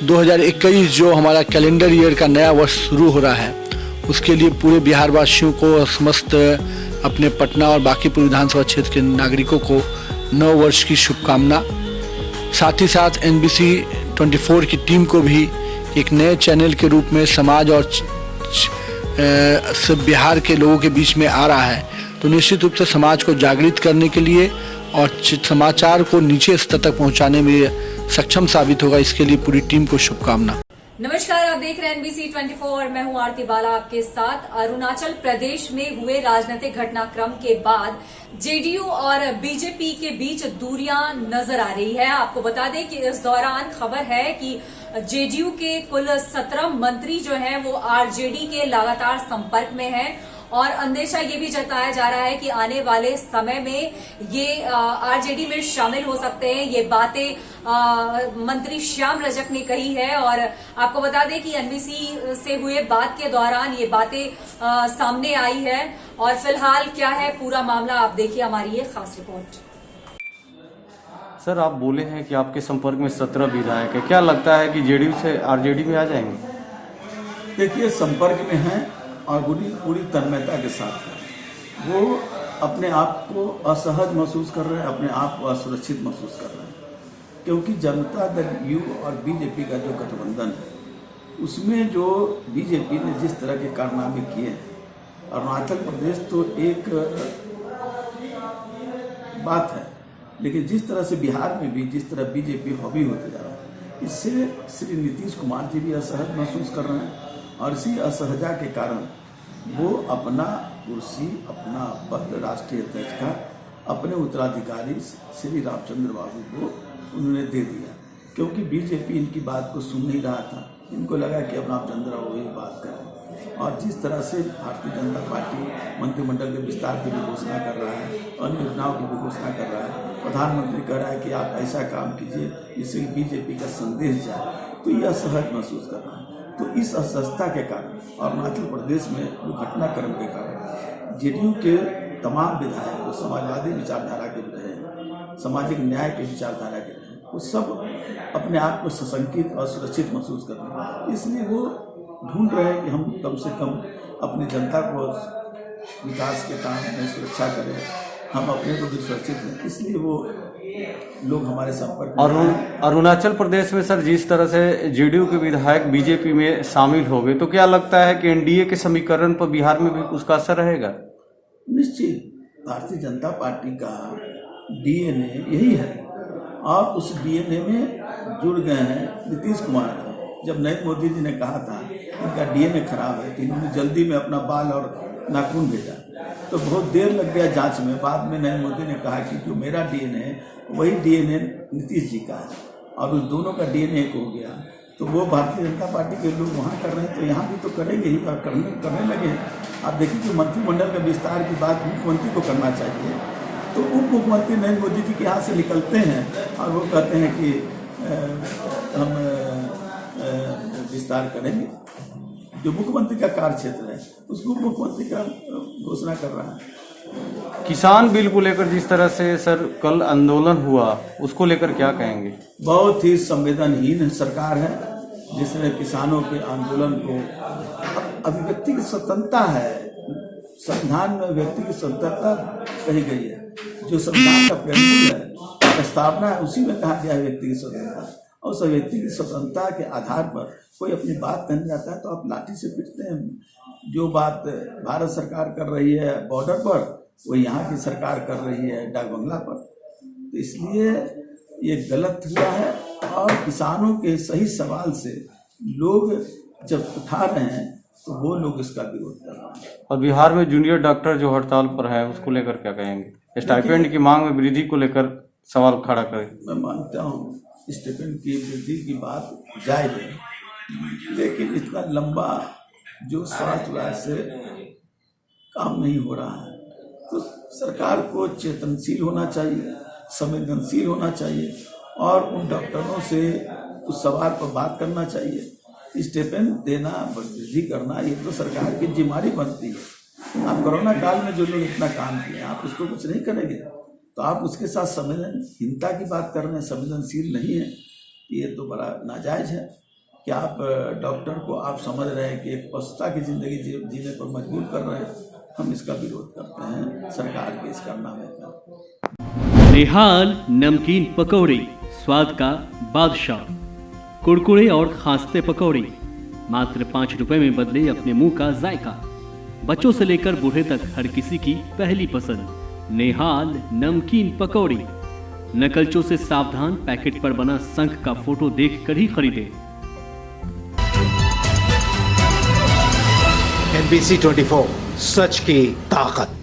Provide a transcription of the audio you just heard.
2021 जो हमारा calendar year का नया वर्ष शुरू हो रहा है, उसके लिए पूरे बिहार वासियों को, समस्त अपने पटना और बांकीपुर विधानसभा क्षेत्र के नागरिकों को नव वर्ष की शुभकामना। साथ ही साथ NBC 24 की टीम को भी एक नए चैनल के रूप में समाज और सब बिहार के लोगों के बीच में आ रहा है, तो निश्चित रूप से समाज को जागृत करने के लिए और समाचार को नीचे स्तर तक पहुंचाने में सक्षम साबित होगा। इसके लिए पूरी टीम को शुभकामना। नमस्कार, आप देख रहे हैं NBC 24 और मैं हूं आरती बाला आपके साथ। अरुणाचल प्रदेश में हुए राजनीतिक घटनाक्रम के बाद JDU और BJP के बीच दूरियां नजर आ रही है। आपको बता दें कि इस दौरान खबर है कि JDU के कुल 17 मंत्री जो हैं वो RJD के लगातार संपर्क में हैं और अंदेशा ये भी जताया जा रहा है कि आने वाले समय में ये RJD में शामिल हो सकते हैं। ये बातें मंत्री श्याम रजक ने कही है और आपको बता दें कि NBC से हुए बात के दौरान ये बातें सामने आई है। और फिलहाल क्या है पूरा मामला, आप देखिए हमारी ये खास रिपोर्ट। सर, आप बोले हैं कि आपके संपर्क में 17 विधायक है, क्या लगता है कि JDU से RJD में आ जाएंगे? देखिए, संपर्क में हैं और पूरी तन्मयता के साथ है। वो अपने आप को असहज महसूस कर रहे हैं, अपने आप को असुरक्षित महसूस कर रहे हैं, क्योंकि जनता दल यू और BJP का जो गठबंधन है उसमें जो BJP ने जिस तरह के कारनामे किए हैं, अरुणाचल प्रदेश तो एक बात है, लेकिन जिस तरह से बिहार में भी जिस तरह BJP हॉबी होते जा रहा है, इससे श्री नीतीश कुमार जी भी असहज महसूस कर रहे हैं और इसी असहजा के कारण वो अपना कुर्सी, अपना पद राष्ट्रीय अध्यक्ष का अपने उत्तराधिकारी श्री रामचंद्र बाबू को उन्होंने दे दिया, क्योंकि BJP इनकी बात को सुन नहीं रहा था। इनको लगा कि अब रामचंद्र बाबू ही बात करें। और जिस तरह से भारतीय जनता पार्टी मंत्रिमंडल के विस्तार की भी घोषणा कर रहा है, अन्य योजनाओं की भी घोषणा कर रहा है, प्रधानमंत्री कह रहा है कि आप ऐसा काम कीजिए जिससे BJP का संदेश जाए, तो यह असहज महसूस कर रहा है। तो इस असहजता के कारण और अरुणाचल प्रदेश में जो घटनाक्रम के कारण JDU के तमाम विधायक जो समाजवादी विचारधारा के रहे हैं, सामाजिक न्याय के विचारधारा के रहे हैं, वो सब अपने आप को सशंकित और सुरक्षित महसूस कर रहे हैं। इसलिए वो ढूंढ रहे हैं कि हम कम से कम अपनी जनता को विकास के काम में सुरक्षा करें, हम अपने को भी सुरक्षित हैं। इसलिए वो लोग हमारे संपर्क में। और अरुणाचल प्रदेश में सर, जिस तरह से JDU के विधायक BJP में शामिल हो गए, तो क्या लगता है कि NDA के समीकरण पर बिहार में भी उसका असर रहेगा? निश्चित, भारतीय जनता पार्टी का DNA यही है और उस DNA में जुड़ गए हैं नीतीश कुमार। जब नरेंद्र मोदी जी ने कहा था इनका DNA खराब है, तो इन्होंने जल्दी में अपना बाल और नाखून भेजा, तो बहुत देर लग गया जांच में। बाद में नरेंद्र मोदी ने कहा कि जो मेरा DNA है वही DNA नीतीश जी का है और उस दोनों का DNA एक हो गया। तो वो भारतीय जनता पार्टी के लोग वहाँ कर रहे हैं, तो यहाँ भी तो करेंगे ही और करने लगे। आप देखिए कि मंत्रिमंडल का विस्तार की बात मुख्यमंत्री को करना चाहिए, तो उप मुख्यमंत्री नरेंद्र मोदी जी के यहाँ से निकलते हैं और वो कहते हैं कि हम विस्तार करेंगे। जो मुख्यमंत्री का कार्य क्षेत्र है उसको मुख्यमंत्री का घोषणा कर रहा है। किसान बिल को लेकर जिस तरह से सर कल आंदोलन हुआ, उसको लेकर क्या कहेंगे? बहुत ही संवेदनहीन सरकार है जिसने किसानों के आंदोलन को, अभिव्यक्ति की स्वतंत्रता है, संविधान में व्यक्ति की स्वतंत्रता कही गई है, जो संविधान का प्रेरणा है, प्रस्तावना है, उसी में कहा गया है व्यक्ति की स्वतंत्रता। और उस व्यक्ति की स्वतंत्रता के आधार पर कोई अपनी बात कहने जाता है तो आप लाठी से पीटते हैं। जो बात भारत सरकार कर रही है बॉर्डर पर, वो यहाँ की सरकार कर रही है डाक बंगला पर, तो इसलिए ये गलत हुआ है। और किसानों के सही सवाल से लोग जब उठा रहे हैं तो वो लोग इसका विरोध कर रहे हैं। और बिहार में जूनियर डॉक्टर जो हड़ताल पर है, उसको लेकर क्या कहेंगे? स्टाइपेंड की मांग में वृद्धि को लेकर सवाल खड़ा करें। मैं मानता हूँ स्टाइपेंड की वृद्धि की बात जायज है, लेकिन इतना लंबा जो स्वास्थ्य विभाग से काम नहीं हो रहा है, तो सरकार को चेतनशील होना चाहिए, संवेदनशील होना चाहिए और उन डॉक्टरों से उस सवाल पर बात करना चाहिए। स्टाइपेंड देना, वृद्धि करना, ये तो सरकार की जिम्मेदारी बनती है। आप कोरोना काल में जो लोग इतना काम किए, आप उसको कुछ नहीं करेंगे, तो आप उसके साथ संवेदनहीनता की बात कर रहे हैं, संवेदनशील नहीं है, ये तो बड़ा नाजायज है। कि आप डॉक्टर को आप समझ रहे हैं कि एक पछता की जिंदगी जीने पर मजबूर कर रहे हैं। हम इसका विरोध करते हैं सरकार के इस कारनामे का। निहाल नमकीन पकौड़ी, स्वाद का बादशाह। कुरकुरे और खांसते पकौड़ी मात्र 5 रुपए में बदले अपने मुंह का जायका। बच्चों से लेकर बूढ़े तक हर किसी की पहली पसंद निहाल नमकीन पकौड़ी। नकलचों से सावधान, पैकेट पर बना शंख का फोटो देखकर ही खरीदें। NBC 24 सच की ताकत।